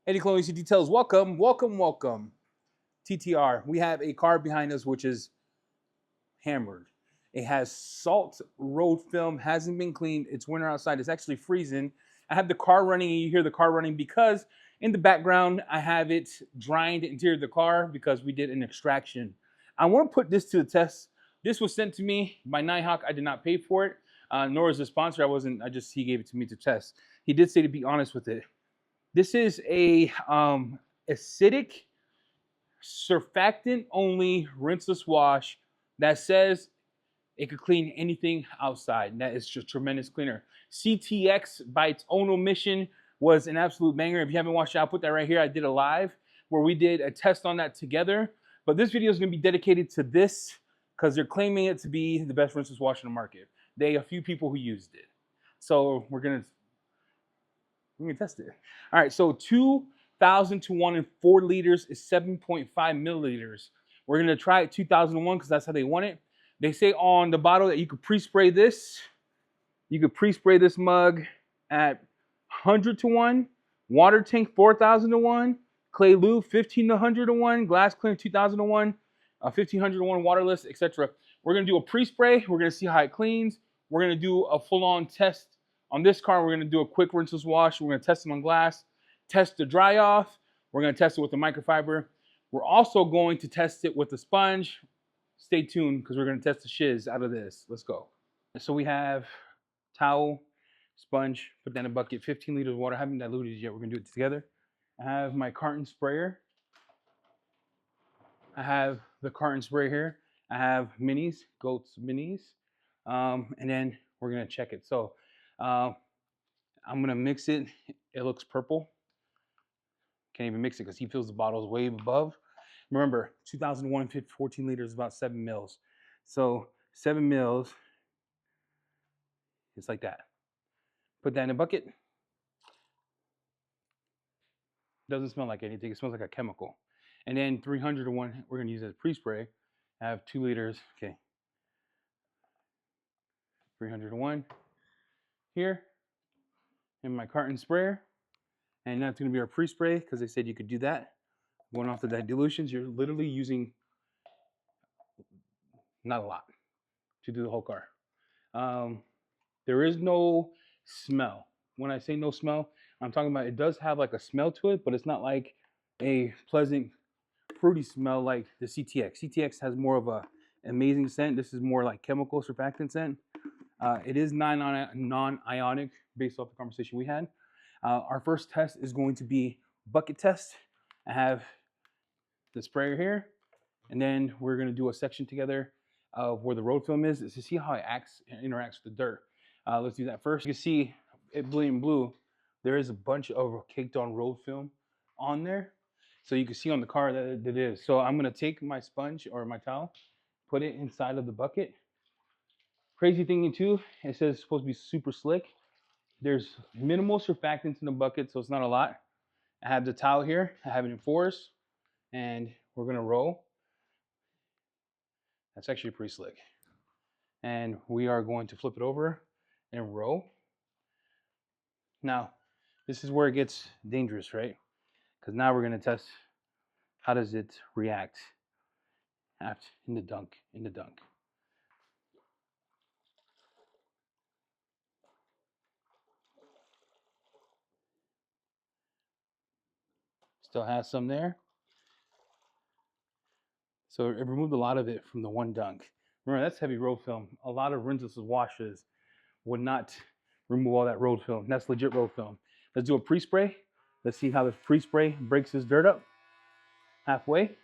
Eddie Clothing Details, welcome, welcome, welcome. TTR, we have a car behind us which is hammered. It has salt road film, hasn't been cleaned. It's winter outside. It's actually freezing. I have the car running, and you hear the car running because in the background I have it drying the interior of the car because we did an extraction. I want to put this to the test. This was sent to me by Nighthawk. I did not pay for it, nor is the sponsor. He gave it to me to test. He did say to be honest with it. This is a acidic, surfactant only rinseless wash that says it could clean anything outside. That is just tremendous cleaner. CTX by its own omission was an absolute banger. If you haven't watched it, I'll put that right here. I did a live where we did a test on that together. But this video is going to be dedicated to this because they're claiming it to be the best rinseless wash in the market. They a few people who used it. So we're gonna test it. All right, so 2,000 to 1 in 4 liters is 7.5 milliliters. We're gonna try it 2001 because that's how they want it. They say on the bottle that you could pre-spray this. You could pre-spray this mug at 100 to 1, water tank 4,000 to 1, clay lube 15 to 100 to 1, glass cleaner 2,000 to 1, 1,500 to 1, waterless, etc. We're gonna do a pre-spray. We're gonna see how it cleans. We're gonna do a full-on test on this car. We're gonna do a quick rinseless wash. We're gonna test it on glass, test the dry off. We're gonna test it with the microfiber. We're also going to test it with the sponge. Stay tuned because we're gonna test the shiz out of this. Let's go. So we have towel, sponge, put that in a bucket, 15 liters of water. I haven't diluted it yet. We're gonna do it together. I have my carton sprayer. I have the carton sprayer here. I have minis, Goats minis, and then we're gonna check it. So I'm gonna mix it. It looks purple. Can't even mix it because he fills the bottles way above. Remember, 2001, 14 liters, about 7 mils. So 7 mils, it's like that. Put that in a bucket. Doesn't smell like anything. It smells like a chemical. And then 300 to 1, we're gonna use as pre-spray. I have 2 liters, okay. 300 to 1 here in my carton sprayer. And that's gonna be our pre-spray because they said you could do that. Going off the dilutions, you're literally using not a lot to do the whole car. There is no smell. When I say no smell, I'm talking about it does have like a smell to it, but it's not like a pleasant, fruity smell like the CTX. CTX has more of a amazing scent. This is more like chemical surfactant scent. It is non-ionic based off the conversation we had. Our first test is going to be bucket test. I have the sprayer here, and then we're gonna do a section together of where the road film is to see how it acts and interacts with the dirt. Let's do that first. You can see it bleeding blue. There is a bunch of caked on road film on there. So you can see on the car that it is. So I'm gonna take my sponge or my towel, put it inside of the bucket. Crazy thing too, it says it's supposed to be super slick. There's minimal surfactants in the bucket, so it's not a lot. I have the towel here, I have it in force, and we're gonna roll. That's actually pretty slick. And we are going to flip it over and roll. Now, this is where it gets dangerous, right? Because now we're gonna test how does it react after in the dunk. Still has some there. So it removed a lot of it from the one dunk. Remember, that's heavy road film. A lot of rinseless washes would not remove all that road film. That's legit road film. Let's do a pre-spray. Let's see how the pre-spray breaks this dirt up halfway.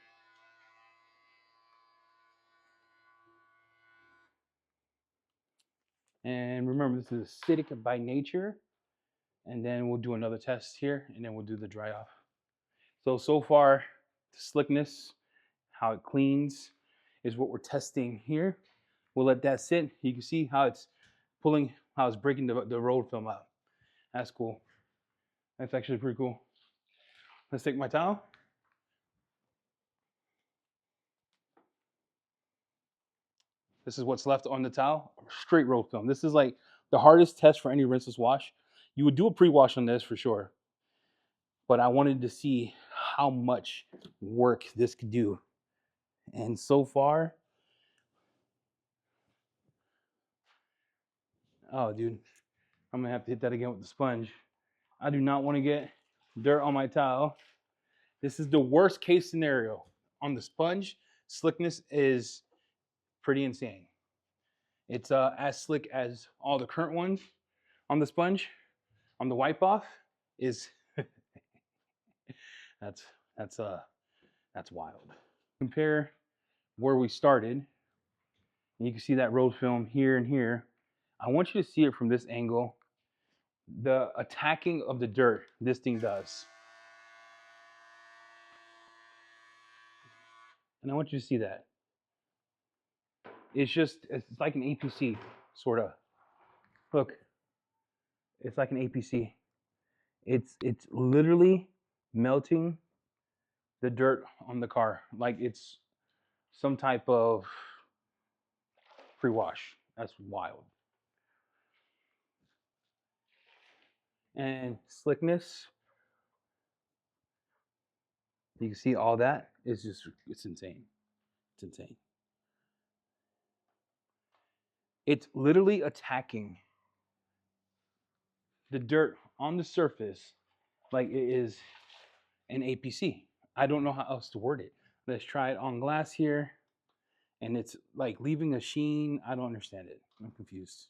And remember, this is acidic by nature. And then we'll do another test here, and then we'll do the dry off. So far, the slickness, how it cleans, is what we're testing here. We'll let that sit. You can see how it's pulling, how it's breaking the road film out. That's cool. That's actually pretty cool. Let's take my towel. This is what's left on the towel. Straight road film. This is like the hardest test for any rinseless wash. You would do a pre-wash on this for sure. but I wanted to see how much work this could do. And so far, oh, dude, I'm gonna have to hit that again with the sponge. I do not want to get dirt on my towel. This is the worst case scenario. On the sponge, slickness is pretty insane. It's as slick as all the current ones. On the sponge, on the wipe off, is that's that's uh that's wild. Compare where we started, and you can see that road film here and here. I want you to see it from this angle. The attacking of the dirt this thing does. And I want you to see that. It's like an APC, sort of. Look, it's like an APC. It's literally melting the dirt on the car like it's some type of pre-wash. That's wild. And slickness, you can see all that is just, it's insane. It's insane. It's literally attacking the dirt on the surface like it is an APC. I don't know how else to word it. Let's try it on glass here. And it's like leaving a sheen. I don't understand it. I'm confused.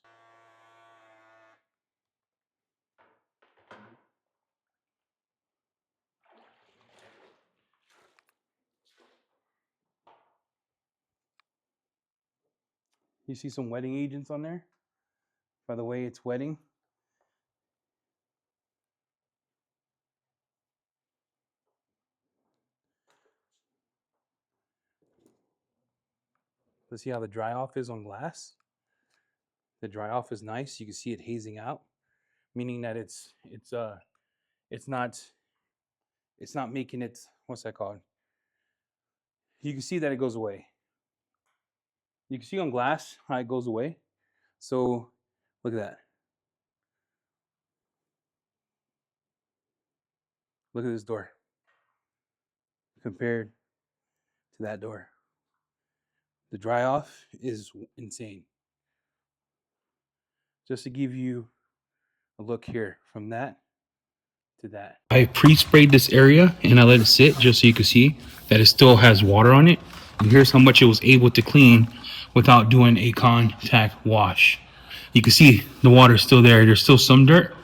You see some wetting agents on there? By the way, it's wetting. Let's see how the dry off is on glass. The dry off is nice. You can see it hazing out, meaning that it's not making it, what's that called? You can see that it goes away. You can see on glass how it goes away. So look at that. Look at this door compared to that door. The dry off is insane. Just to give you a look here from that to that. I pre-sprayed this area and I let it sit just so you can see that it still has water on it. And here's how much it was able to clean without doing a contact wash. You can see the water is still there. There's still some dirt.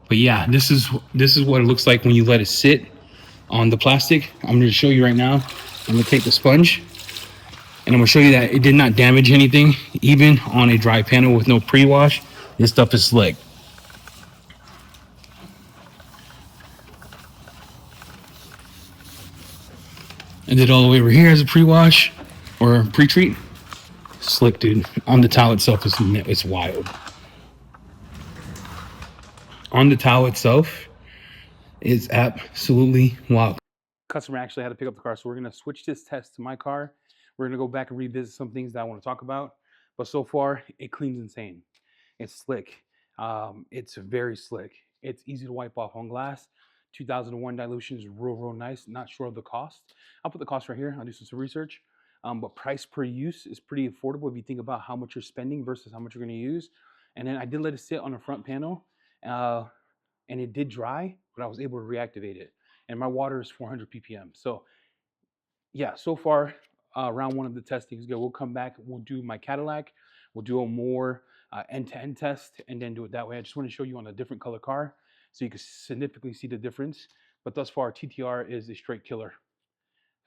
But yeah, this is what it looks like when you let it sit on the plastic. I'm going to show you right now. I'm going to take the sponge and I'm going to show you that it did not damage anything. Even on a dry panel with no pre-wash, this stuff is slick. And then all the way over here is a pre-wash or pre-treat. Slick, dude. On the towel itself, it's wild. On the towel itself, it's absolutely wild. Customer actually had to pick up the car, so we're gonna switch this test to my car. We're gonna go back and revisit some things that I want to talk about. But so far, it cleans insane. It's slick. It's very slick. It's easy to wipe off on glass. 2001 dilution is real nice. Not sure of the cost. I'll put the cost right here. I'll do some research. But price per use is pretty affordable if you think about how much you're spending versus how much you're going to use. And then I did let it sit on the front panel, and it did dry, but I was able to reactivate it. And my water is 400 ppm. So yeah, so far round one of the testing is good. We'll come back. We'll do my Cadillac. We'll do a more end-to-end test and then do it that way. I just want to show you on a different color car so you can significantly see the difference. But thus far, TTR is a straight killer.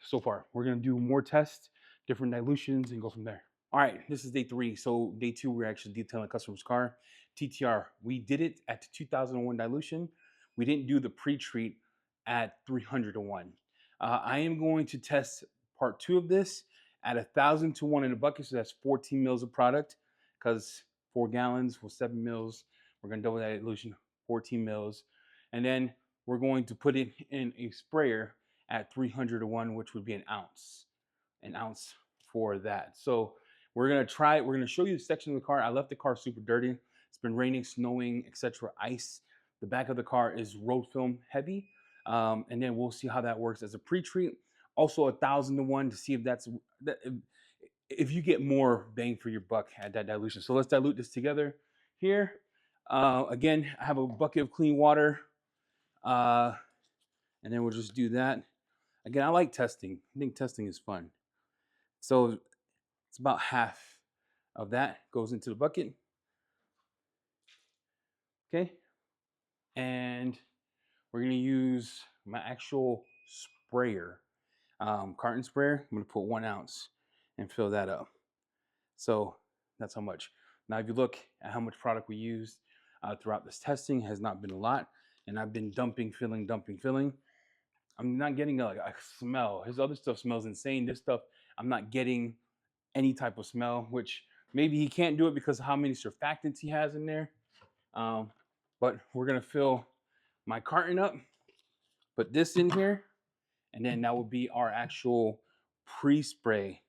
So far, we're going to do more tests, different dilutions, and go from there. All right, this is day 3. So day 2, we're actually detailing a customer's car. TTR, we did it at 2001 dilution. We didn't do the pre-treat at 301. I am going to test part 2 of this at 1,000 to 1 in a bucket. So that's 14 mils of product, because 4 gallons was 7 mils. We're going to double that dilution, 14 mils. And then we're going to put it in a sprayer at 300 to 1, which would be an ounce for that. So we're going to try it. We're going to show you the section of the car. I left the car super dirty. It's been raining, snowing, etc. Ice. The back of the car is road film heavy. And then we'll see how that works as a pre-treat. Also 1,000 to 1 to see if that's if you get more bang for your buck at that dilution. So let's dilute this together here. Again, I have a bucket of clean water, and then we'll just do that. Again, I like testing. I think testing is fun. So it's about half of that goes into the bucket. Okay. And we're going to use my actual sprayer, carton sprayer. I'm going to put 1 ounce and fill that up. So that's how much. Now, if you look at how much product we used throughout this testing, has not been a lot. And I've been dumping, filling, dumping, filling. I'm not getting a smell. His other stuff smells insane. This stuff, I'm not getting any type of smell, which maybe he can't do it because of how many surfactants he has in there. But we're going to fill my carton up, put this in here, and then that would be our actual pre-spray.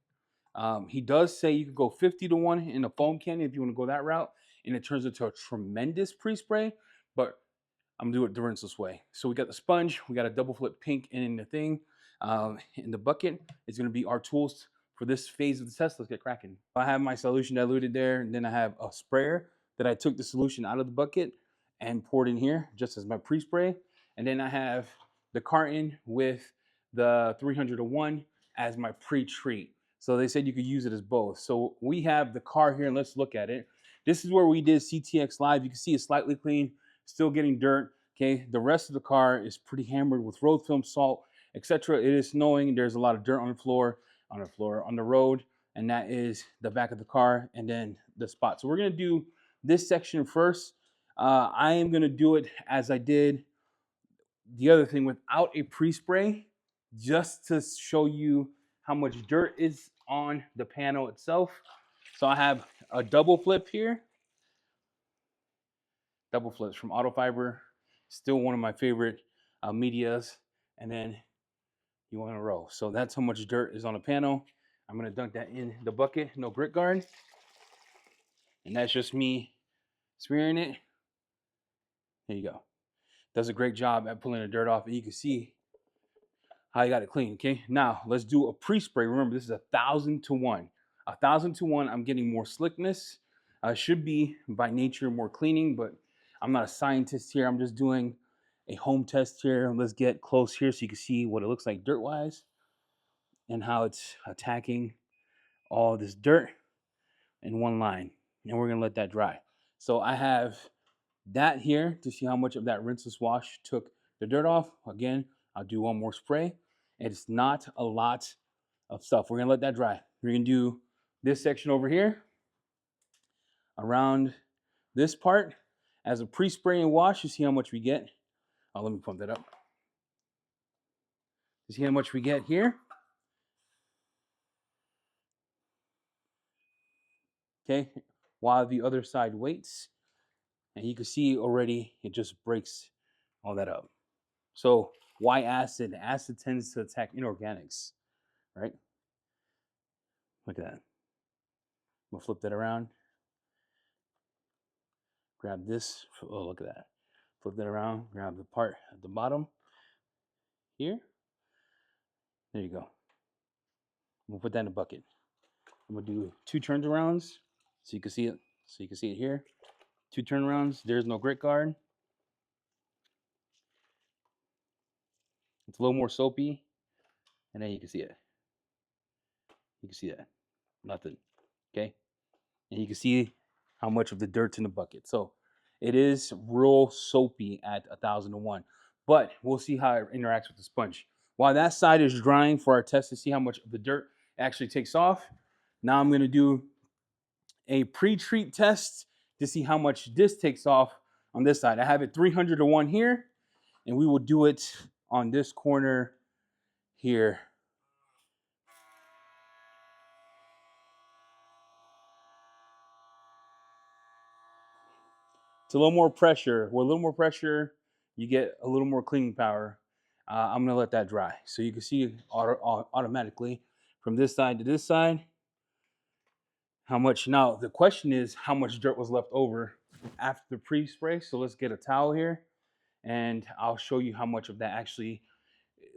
He does say you could go 50 to 1 in a foam cannon if you want to go that route, and it turns into a tremendous pre-spray, but I'm gonna do it the rinseless way. So we got the sponge, we got a double flip pink in the thing, in the bucket. It's gonna be our tools for this phase of the test. Let's get cracking. I have my solution diluted there, and then I have a sprayer that I took the solution out of the bucket and poured in here just as my pre-spray. And then I have the carton with the 300 to 1 as my pre-treat. So they said you could use it as both. So we have the car here, and let's look at it. This is where we did CTX live. You can see it's slightly clean, still getting dirt. Okay, the rest of the car is pretty hammered with road film, salt, etc. It is snowing. There's a lot of dirt on the road, and that is the back of the car, and then the spot. So we're gonna do this section first. I am gonna do it as I did the other thing without a pre-spray, just to show you how much dirt is on the panel itself. So I have a double flip here. Double flips from Auto Fiber, still one of my favorite medias. And then you want to roll. So that's how much dirt is on the panel. I'm gonna dunk that in the bucket, no grit guard. And that's just me smearing it. There you go. Does a great job at pulling the dirt off, and you can see how you got it clean. Okay, now let's do a pre-spray. Remember, this is 1,000 to 1. 1,000 to 1, I'm getting more slickness. Should be by nature more cleaning, but I'm not a scientist here. I'm just doing a home test here. Let's get close here so you can see what it looks like dirt-wise and how it's attacking all this dirt in one line. And we're gonna let that dry. So I have that here to see how much of that rinseless wash took the dirt off. Again, I'll do one more spray. It's not a lot of stuff. We're gonna let that dry. We're gonna do this section over here around this part as a pre-spray and wash to see how much we get. Oh, let me pump that up. To see how much we get here. Okay, while the other side waits. And you can see already it just breaks all that up. So why acid? Acid tends to attack inorganics, right? Look at that. We'll flip that around. Grab this. Oh, look at that. Flip that around. Grab the part at the bottom here. There you go. We'll put that in a bucket. I'm gonna do 2 turnarounds so you can see it. So you can see it here. 2 turnarounds. There's no grit guard. It's a little more soapy, and then you can see it. You can see that. Nothing. Okay. And you can see how much of the dirt's in the bucket. So it is real soapy at 1,000 to 1, but we'll see how it interacts with the sponge. While that side is drying for our test to see how much of the dirt actually takes off, now I'm going to do a pre-treat test to see how much this takes off on this side. I have it 300 to 1 here, and we will do it on this corner here. It's a little more pressure. With a little more pressure, you get a little more cleaning power. I'm gonna let that dry. So you can see automatically from this side to this side, how much. Now, the question is how much dirt was left over after the pre-spray. So let's get a towel here and I'll show you how much of that actually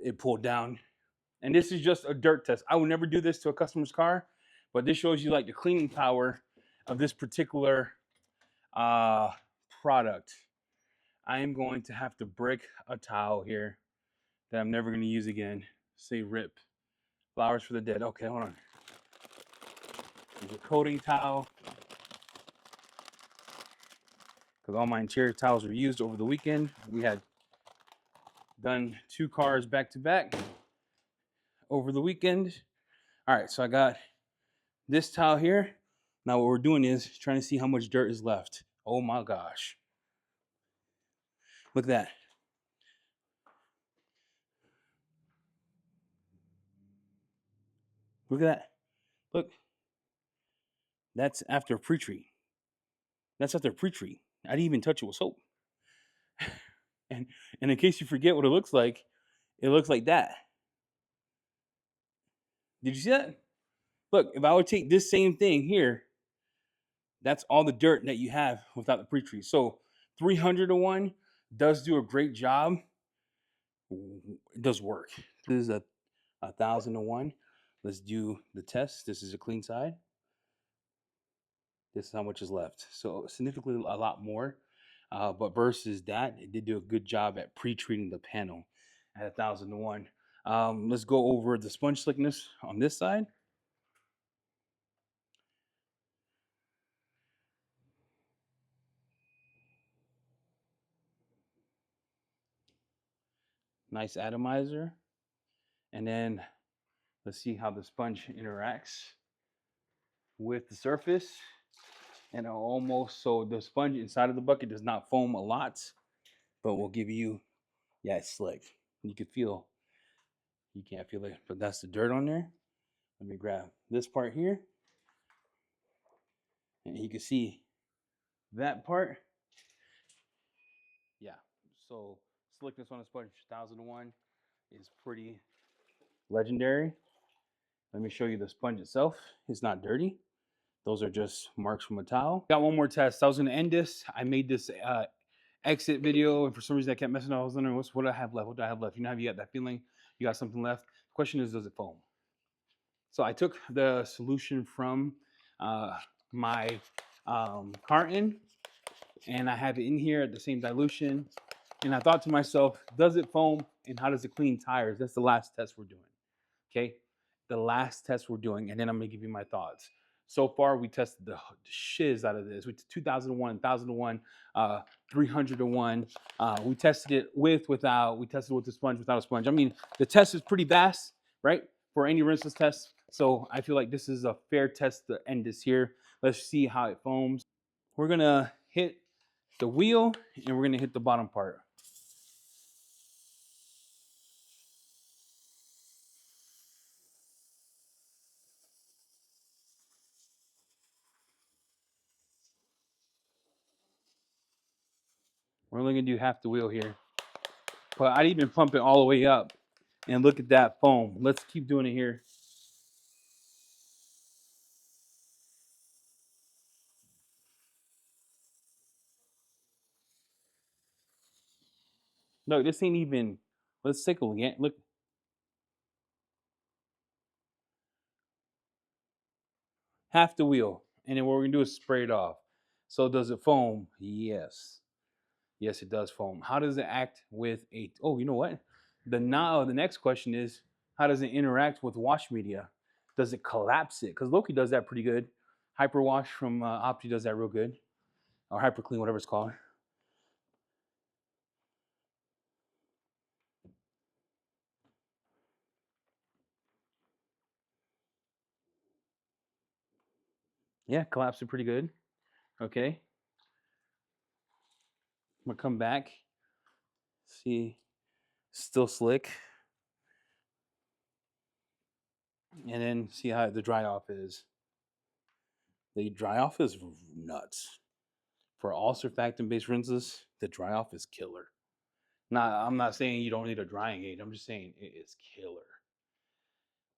it pulled down. And this is just a dirt test. I would never do this to a customer's car, but this shows you like the cleaning power of this particular product. I am going to have to brick a towel here that I'm never going to use again. Say rip. Flowers for the dead. Okay, hold on. There's a coating towel, because all my interior towels were used over the weekend. We had done 2 cars back to back over the weekend. All right, so I got this towel here. Now what we're doing is trying to see how much dirt is left. Oh my gosh. Look at that. Look at that. Look. That's after pre-treat. That's after pre-treat. I didn't even touch it with soap. And in case you forget what it looks like that. Did you see that? Look, if I would take this same thing here, that's all the dirt that you have without the pre-treat. So 300 to 1 does do a great job. It does work. This is a 1,000 to 1. Let's do the test. This is a clean side. This is how much is left. So significantly a lot more. But versus that, it did do a good job at pre-treating the panel at 1,000 to 1. Let's go over the sponge slickness on this side. Nice atomizer. And then let's see how the sponge interacts with the surface. And almost, so the sponge inside of the bucket does not foam a lot, but will give you, yeah, it's slick. You can feel, you can't feel it, but that's the dirt on there. Let me grab this part here. And you can see that part. Yeah, so slickness on a sponge 1,000 to 1 is pretty legendary. Let me show you the sponge itself. It's not dirty. Those are just marks from a towel. Got one more test. I was gonna end this. I made this exit video, and for some reason I kept messing up. I was wondering, what do I have left? What do I have left? You know how you got that feeling you got something left? The question is, does it foam? So I took the solution from my carton, and I have it in here at the same dilution. And I thought to myself, does it foam, and how does it clean tires? That's the last test we're doing. Okay, the last test we're doing, and then I'm gonna give you my thoughts. So far, we tested the shiz out of this. We did 2,000 to 1, 1,000 to 1, 300 to 1. We tested it with, without. We tested it with the sponge, without a sponge. I mean, the test is pretty vast, right? For any rinseless test. So I feel like this is a fair test to end this here. Let's see how it foams. We're gonna hit the wheel, and we're gonna hit the bottom part. We're only gonna do half the wheel here, but I'd even pump it all the way up, and look at that foam. Let's keep doing it here. Look, this ain't even, let's take a look at, look, half the wheel, and then what we're gonna do is spray it off. So does it foam? Yes. Yes, it does foam. How does it act with a, oh, you know what? The next question is, how does it interact with wash media? Does it collapse it? Because Loki does that pretty good. Hyper Wash from Opti does that real good. Or Hyper Clean, whatever it's called. Yeah, collapse it pretty good. Okay. I'm gonna come back. See, still slick. And then see how the dry off is. The dry off is nuts. For all surfactant based rinses, the dry off is killer. Now, I'm not saying you don't need a drying aid. I'm just saying it is killer.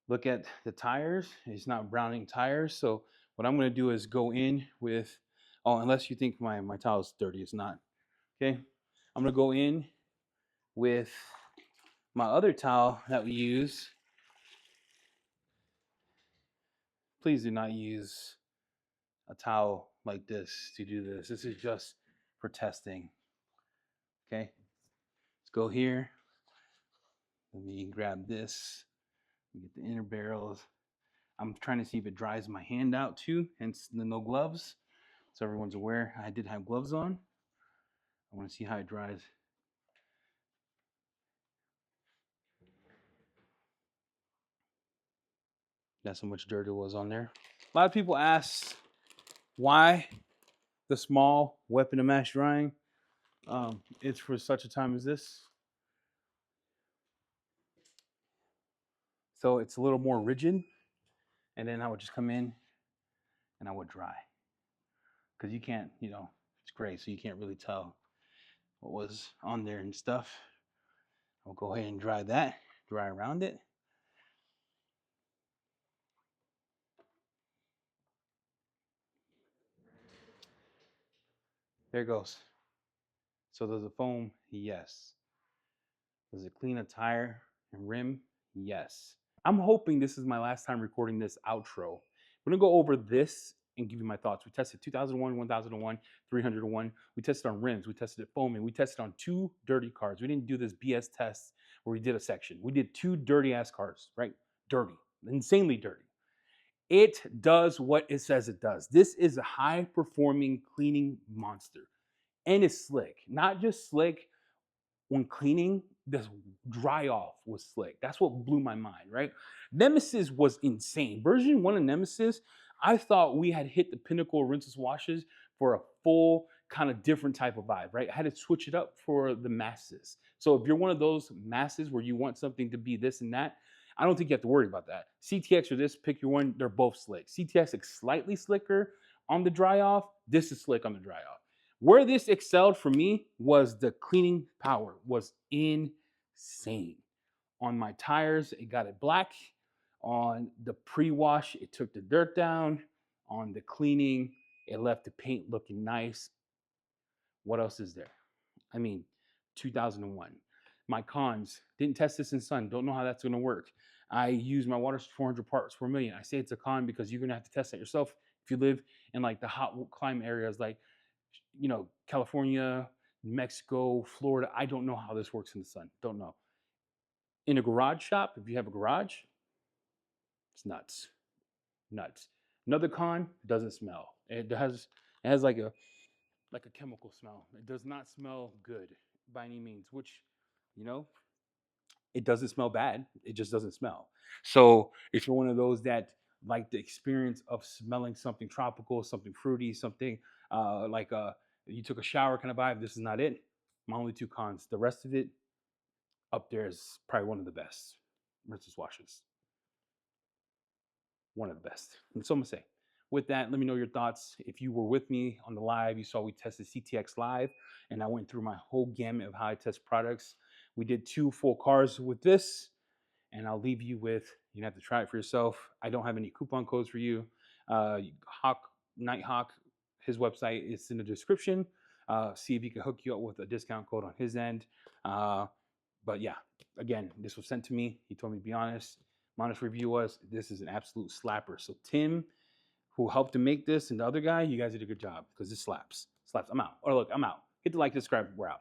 Look at the tires. It's not browning tires. So what I'm going to do is go in with, oh, unless you think my towel is dirty, it's not. Okay. I'm going to go in with my other towel that we use. Please do not use a towel like this to do this. This is just for testing. Okay, let's go here. Let me grab this. Get the inner barrels. I'm trying to see if it dries my hand out too, hence the no gloves. So everyone's aware I did have gloves on. I want to see how it dries. That's how much dirt it was on there. A lot of people ask why the small weapon of mass drying. It's for such a time as this. So it's a little more rigid. And then I would just come in and I would dry. Because you can't, it's gray, so you can't really tell what was on there and stuff. I'll go ahead and dry that, dry around it. There it goes. So does it foam? Yes. Does it clean a tire and rim? Yes. I'm hoping this is my last time recording this outro. We're gonna go over this and give you my thoughts. We tested 2001, 1001, 301. We tested on rims. We tested it foaming. We tested on 2 dirty cars. We didn't do this BS test where we did a section. We did 2 dirty ass cars, right? Dirty, insanely dirty. It does what it says it does. This is a high performing cleaning monster. And it's slick. Not just slick when cleaning, this dry off was slick. That's what blew my mind, right? Nemesis was insane. Version 1 of Nemesis, I thought we had hit the pinnacle of rinseless washes for a full kind of different type of vibe, right? I had to switch it up for the masses. So if you're one of those masses where you want something to be this and that, I don't think you have to worry about that. CTX or this, pick your one, they're both slick. CTX is slightly slicker on the dry off. This is slick on the dry off. Where this excelled for me was the cleaning power was insane. On my tires, it got it black. On the pre-wash, it took the dirt down. On the cleaning, it left the paint looking nice. What else is there? I mean, 2001. My cons, didn't test this in sun. Don't know how that's going to work. I use my water 400 parts per million. I say it's a con because you're going to have to test that yourself if you live in like the hot climate areas like California, Mexico, Florida. I don't know how this works in the sun. Don't know. In a garage shop, if you have a garage, it's nuts. Nuts. Another con, doesn't smell. It has like a chemical smell. It does not smell good by any means, which, it doesn't smell bad. It just doesn't smell. So if you're one of those that like the experience of smelling something tropical, something fruity, something you took a shower kind of vibe, this is not it. My only 2 cons. The rest of it up there is probably one of the best rinseless washes. One of the best. And so I'm gonna say. With that, let me know your thoughts. If you were with me on the live, you saw we tested CTX live, and I went through my whole gamut of how I test products. We did 2 full cars with this, and I'll leave you with, you have to try it for yourself. I don't have any coupon codes for you. Nighthawk, his website is in the description. See if he can hook you up with a discount code on his end. But yeah, again, this was sent to me. He told me to be honest. My honest review was, this is an absolute slapper. So Tim, who helped to make this, and the other guy, you guys did a good job because this slaps. Slaps. I'm out. Or look, I'm out. Hit the like, subscribe. We're out.